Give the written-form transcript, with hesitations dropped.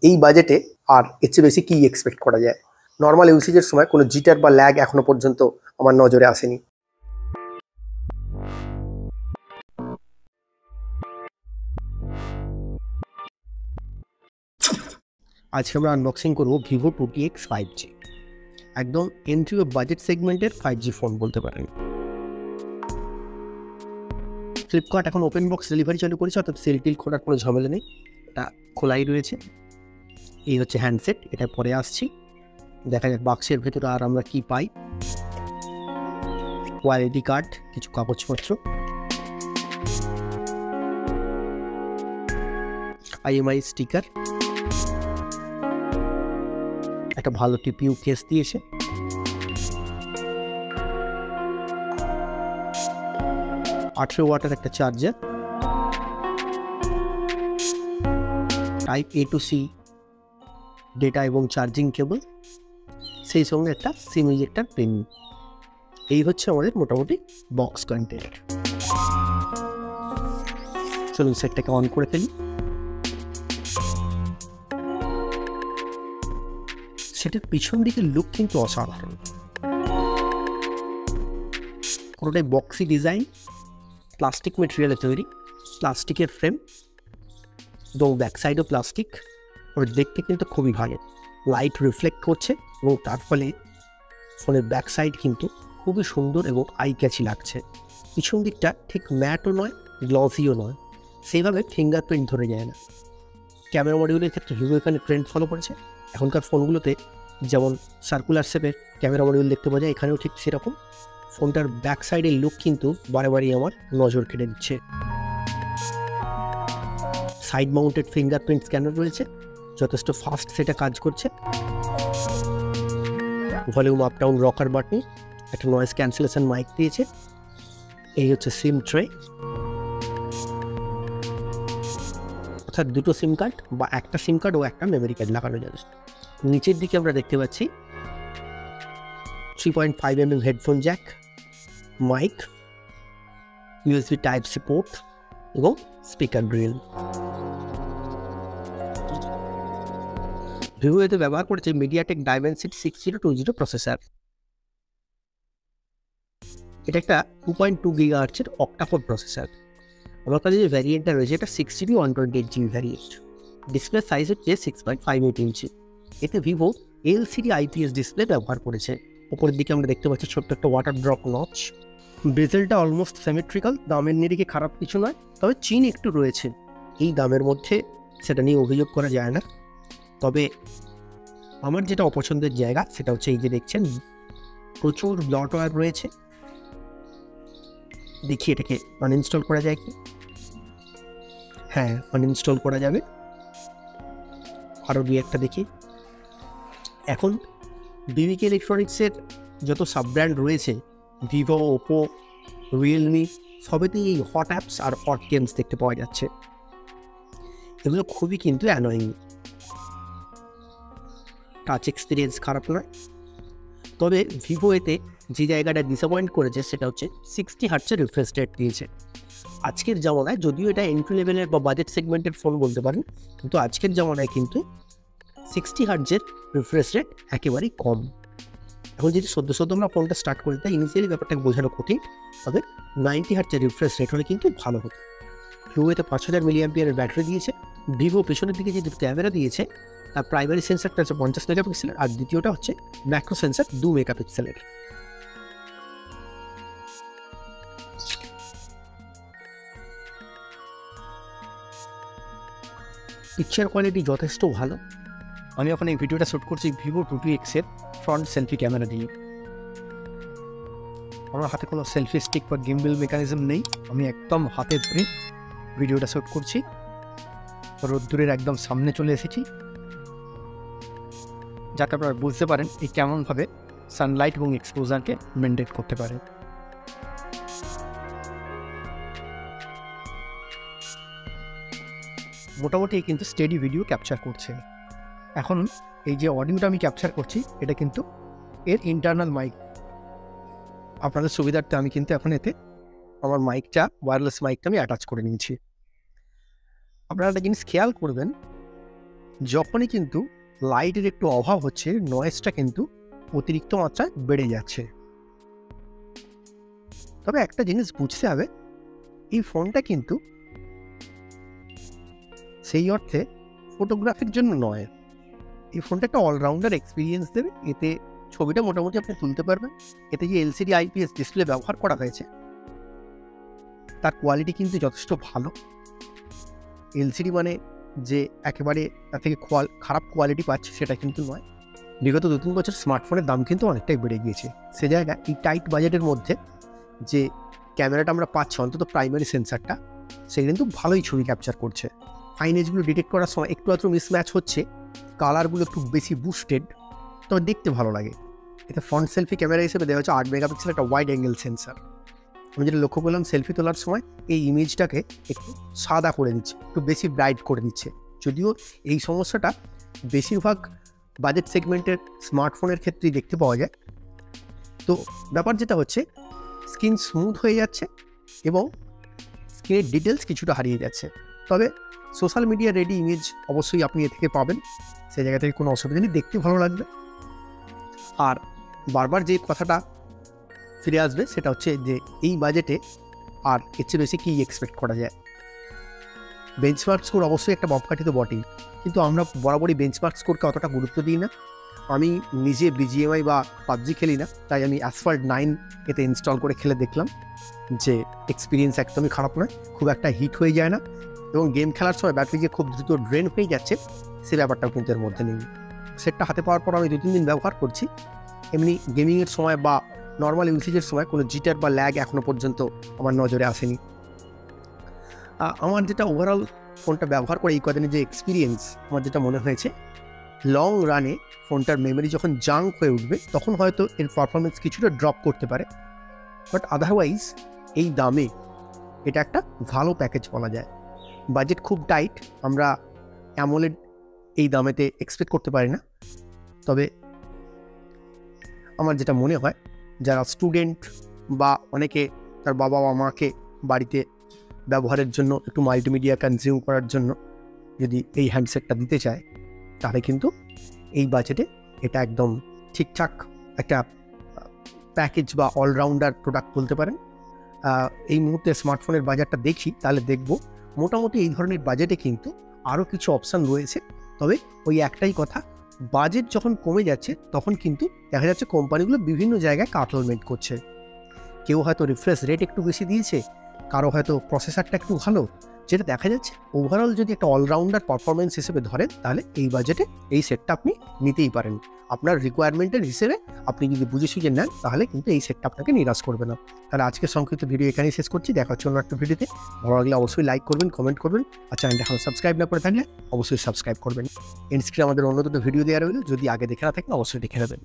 এই বাজেটে আর এর চেয়ে বেশি কি এক্সপেক্ট করা যায়? নর্মাল ইউসেজের সময় কোনো জিটার বা ল্যাগ এখনো পর্যন্ত আমার নজরে আসেনি। আজকে আমরা আনবক্সিং করবো ভিভো 2X 5G, একদম এন্ট্রি ও বাজেট সেগমেন্টের 5G ফোন বলতে পারেন। ফ্লিপকার্ট এখন ওপেন বক্স ডেলিভারি চালু করেছে, অর্থাৎ সেল টিল খোলার কোনো ঝামেলা নেই, এটা খোলাই রয়েছে। এই হচ্ছে হ্যান্ডসেট, এটা পরে আসছি। দেখা যাক বাক্সের ভেতরে আর আমরা কি পাই। ওয়ারেন্টি কার্ড, কিছু কাগজপত্র, IMI স্টিকার, একটা ভালো টিপিউ কেস দিয়েছে, আঠেরো ওয়াটের একটা charger, type A to C data এবং চার্জিং কেবল, সেই সঙ্গে একটা সিম ইজেক্টর পিন। এই হচ্ছে আমাদের মোটামুটি বক্স কন্টেন্ট। চলুন সেটটাকে অন করে ফেলি। সেটার পিছন দিকের লুক কিন্তু অসাধারণ, পুরোটাই বক্সি ডিজাইন, প্লাস্টিক মেটেরিয়ালে তৈরি, প্লাস্টিকের ফ্রেম এবং ব্যাক সাইডও প্লাস্টিক। ওর দেখতে কিন্তু খুবই ভালো, লাইট রিফ্লেক্ট করছে এবং তার ফলে ফোনের ব্যাক সাইড কিন্তু খুবই সুন্দর এবং আই ক্যাচি লাগছে। পিছন দিকটা ঠিক ম্যাটও নয়, গ্লসিও নয়, সেইভাবে ফিঙ্গারপ্রিন্ট ধরে যায় না। ক্যামেরা মডিউলের ক্ষেত্রে ভিভো এখানে ট্রেন্ড ফলো করেছে। এখনকার ফোনগুলোতে যেমন সার্কুলার শেপের ক্যামেরা মডিউল দেখতে পাওয়া যায়, এখানেও ঠিক সেরকম। ফোনটার ব্যাক সাইডের লুক কিন্তু বারে আমার নজর কেড়ে দিচ্ছে। সাইড মাউন্টেড ফিঙ্গারপ্রিন্ট স্ক্যানার রয়েছে, যথেষ্ট ফাস্ট সেটা কাজ করছে। Volume up down rocker button, একটা নয়েজ ক্যান্সেলেশন মাইক দিয়েছে। এই হচ্ছে সিম ট্রে, অর্থাৎ দুটো সিম কার্ড বা একটা সিম কার্ড ও একটা মেমোরি কার্ড লাগানো যাবে। নিচের দিকে আমরা দেখতে পাচ্ছি 3.5mm headphone jack, mic, USB Type-C port এবং স্পিকার গ্রিল। ভিভো এতে ব্যবহার করেছে মিডিয়াটেক ডাইমেনসিটি 6020 প্রসেসর। এটা একটা 2.2 GHz অক্টাকোর প্রসেসর। আমার কাছে যে ভ্যারিয়েন্টটা রয়েছে এটা 6GB 128GB variant. Display size হচ্ছে 6.58 ইঞ্চি। এতে ভিভো LCD IPS ডিসপ্লে ব্যবহার করেছে। উপরের দিকে আমরা দেখতে পাচ্ছি ছোট্ট একটা ওয়াটার ড্রপ নচ। বেজেলটা অলমোস্ট সিমেট্রিক্যাল, দামের নিরিখে খারাপ কিছু নয়, তবে চিন একটু রয়েছে। এই দামের মধ্যে সেটা নিয়ে অভিযোগ করা যায় না। তবে আমার যেটা অপছন্দের জায়গা সেটা হচ্ছে এই যে দেখছেন প্রচুর ব্লটওয়্যার রয়েছে। দেখি এটাকে আনইনস্টল করা যায় কি? হ্যাঁ, আনইনস্টল করা যাবে। আরও দুই একটা দেখি। এখন বিবিকে ইলেকট্রনিক্সের যত সাব ব্র্যান্ড রয়েছে, ভিভো, ওপো, রিয়েলমি, সবেতেই এই হট অ্যাপস আর হট গেমস দেখতে পাওয়া যাচ্ছে। এগুলো খুবই কিন্তু অ্যানোয়িং। টাচ এক্সপিরিয়েন্স খারাপ নয়, তবে ভিভো এতে যে জায়গাটা ডিসঅ্যাপয়েন্ট করেছে সেটা হচ্ছে 60 হার্টজের রিফ্রেশ রেট দিয়েছে। আজকের জামানায় যদিও এটা এন্ট্রি লেভেলের বা বাজেট সেগমেন্টের ফোন বলতে পারেন, কিন্তু আজকের জামানায় কিন্তু 60 হার্টজের রিফ্রেশ রেট একেবারেই কম। এখন যদি সদ্য আমরা ফোনটা স্টার্ট করে দিই, ইনিশিয়ালি ব্যাপারটাকে বোঝানো কঠিন, তবে 90 হার্টজের রিফ্রেশ রেট হলে কিন্তু ভালো হতো। ভিভো এতে 5000 mAh ব্যাটারি দিয়েছে। ভিভো পেছনের দিকে যে ক্যামেরা দিয়েছে তার প্রাইমারি সেন্সারটা হচ্ছে 50 মেগাপিক্সেলের, আর দ্বিতীয়টা হচ্ছে ম্যাক্রো সেন্সার 2 মেগাপিক্সেলের। পিকচার কোয়ালিটি যথেষ্ট ভালো। আমি এখন এই ভিডিওটা শ্যুট করছি ভিভো 2X এর ফ্রন্ট সেলফি ক্যামেরা দিয়ে। আমার হাতে কোনো সেলফি স্টিক বা গিম্বল মেকানিজম নেই, আমি একদম হাতে ধরে ভিডিওটা শ্যুট করছি। রোদ্দুরের একদম সামনে চলে এসেছি, যাতে আপনারা বুঝতে পারেন এই কেমনভাবে সানলাইট এবং এক্সপোজারকে মেনটেন করতে পারে। মোটামুটি কিন্তু স্টেডি ভিডিও ক্যাপচার করছে। এখন এই যে অডিওটা আমি ক্যাপচার করছি এটা কিন্তু এর ইন্টারনাল মাইক। আপনাদের সুবিধার্থে আমি কিন্তু এখন এতে আমার মাইকটা, ওয়্যারলেস মাইকটা আমি অ্যাটাচ করে নিয়েছি। আপনারা একটা জিনিস খেয়াল করবেন, যখনই কিন্তু লাইটের একটু অভাব হচ্ছে, নয়েজটা কিন্তু অতিরিক্ত মাত্রায় বেড়ে যাচ্ছে। তবে একটা জিনিস বুঝতে হবে, এই ফোনটা কিন্তু সেই অর্থে ফটোগ্রাফির জন্য নয়। এই ফোনটা একটা অলরাউন্ডার এক্সপিরিয়েন্স দেবে। এতে ছবিটা মোটামুটি আপনি তুলতে পারবেন। এতে যে এলসিডি আইপিএস ডিসপ্লে ব্যবহার করা হয়েছে তার কোয়ালিটি কিন্তু যথেষ্ট ভালো। এলসিডি মানে যে একেবারে তার থেকে খারাপ কোয়ালিটি পাচ্ছে সেটা কিন্তু নয়। বিগত 2-3 বছর স্মার্টফোনের দাম কিন্তু অনেকটাই বেড়ে গিয়েছে। সে জায়গায় এই টাইট বাজেটের মধ্যে যে ক্যামেরাটা আমরা পাচ্ছি, অন্তত প্রাইমারি সেন্সারটা, সে কিন্তু ভালোই ছবি ক্যাপচার করছে। ফাইন এজগুলো ডিটেক্ট করার সময় একটু আধটু মিসম্যাচ হচ্ছে, কালারগুলো একটু বেশি বুস্টেড, তবে দেখতে ভালো লাগে। এতে ফ্রন্ট সেলফি ক্যামেরা হিসেবে দেওয়া হচ্ছে 8 মেগাপিক্সেল একটা ওয়াইড অ্যাঙ্গেল সেন্সার। আমি যেটা লক্ষ্য করলাম, সেলফি তোলার সময় এই ইমেজটাকে একটু সাদা করে দিচ্ছে, একটু বেশি ব্রাইট করে দিচ্ছে। যদিও এই সমস্যাটা বেশিরভাগ বাজেট সেগমেন্টের স্মার্টফোনের ক্ষেত্রেই দেখতে পাওয়া যায়। তো ব্যাপার যেটা হচ্ছে, স্ক্রিন স্মুথ হয়ে যাচ্ছে এবং স্ক্রিনের ডিটেলস কিছুটা হারিয়ে যাচ্ছে। তবে সোশ্যাল মিডিয়া রেডি ইমেজ অবশ্যই আপনি এ থেকে পাবেন, সেই জায়গা থেকে কোনো অসুবিধা নেই, দেখতে ভালো লাগবে। আর বারবার যে কথাটা ফিরে আসবে সেটা হচ্ছে যে এই বাজেটে আর এর চেয়ে বেশি কী এক্সপেক্ট করা যায়। বেঞ্চমার্ক স্কোর অবশ্যই একটা মাপকাঠি তো বটেই, কিন্তু আমরা বরাবরই বেঞ্চমার্ক স্কোরকে অতটা গুরুত্ব দিই না। আমি নিজে বিজিএমআই বা পাবজি খেলি না, তাই আমি অ্যাসফল্ট 9 এতে ইনস্টল করে খেলে দেখলাম যে এক্সপিরিয়েন্স একদমই খারাপ নয়, খুব একটা হিট হয়ে যায় না, এবং গেম খেলার সময় ব্যাটারি যে খুব দ্রুত ড্রেন হয়ে যাচ্ছে সে ব্যাপারটাও কিন্তু এর মধ্যে নেই। সেটটা হাতে পাওয়ার পর আমি 2-3 দিন ব্যবহার করছি। এমনি গেমিংয়ের সময় বা নর্মাল ইউসেজের সময় কোনো জিটার বা ল্যাগ এখনও পর্যন্ত আমার নজরে আসেনি। আমার যেটা ওভারঅল ফোনটা ব্যবহার করে এই কদিনের যে এক্সপিরিয়েন্স, আমার যেটা মনে হয়েছে, লং রানে ফোনটার মেমোরি যখন জাঙ্ক হয়ে উঠবে তখন হয়তো এর পারফরমেন্স কিছুটা ড্রপ করতে পারে, বাট আদারওয়াইজ এই দামে এটা একটা ভালো প্যাকেজ বলা যায়। বাজেট খুব টাইট, আমরা অ্যামোলেড এই দামেতে এক্সপেক্ট করতে পারি না। তবে আমার যেটা মনে হয়, যারা স্টুডেন্ট বা অনেকে তার বাবা বা মাকে বাড়িতে ব্যবহারের জন্য একটু মাল্টিমিডিয়া কনজিউম করার জন্য যদি এই হ্যান্ডসেটটা দিতে চায়, তাহলে কিন্তু এই বাজেটে এটা একদম ঠিকঠাক একটা প্যাকেজ বা অলরাউন্ডার প্রোডাক্ট বলতে পারেন। এই মুহূর্তে স্মার্টফোনের বাজারটা দেখি, তাহলে দেখব মোটামুটি এই ধরনের বাজেটে কিন্তু আরও কিছু অপশান রয়েছে। তবে ওই একটাই কথা, বাজেট যখন কমে যাচ্ছে তখন কিন্তু দেখা যাচ্ছে কোম্পানিগুলো বিভিন্ন জায়গায় কাটলমেন্ট করছে। কেউ হয়তো রিফ্রেশ রেট একটু বেশি দিয়েছে, কারো হয়তো প্রসেসরটা একটু ভালো, যেটা দেখা যাচ্ছে ওভারঅল যদি একটা অলরাউন্ডার পারফরমেন্স হিসেবে ধরেন তাহলে এই বাজেটে এই সেটটা আপনি নিতেই পারেন। আপনার রিকোয়ারমেন্টের হিসেবে আপনি যদি বুঝে সুঝে নেন তাহলে কিন্তু এই সেটটা আপনাকে নিরাশ করবে না। তাহলে আজকের সংক্ষিপ্ত ভিডিও এখানেই শেষ করছি। দেখা হচ্ছে অন্য একটা ভিডিওতে। ভালো লাগলে অবশ্যই লাইক করবেন, কমেন্ট করবেন, আর চ্যানেলটা এখন সাবস্ক্রাইব না করে থাকলে অবশ্যই সাবস্ক্রাইব করবেন। এন্ড স্ক্রিনে আমাদের অন্য দুটো ভিডিও দেওয়া রইল, যদি আগে দেখে না থাকেন অবশ্যই দেখে নেবেন।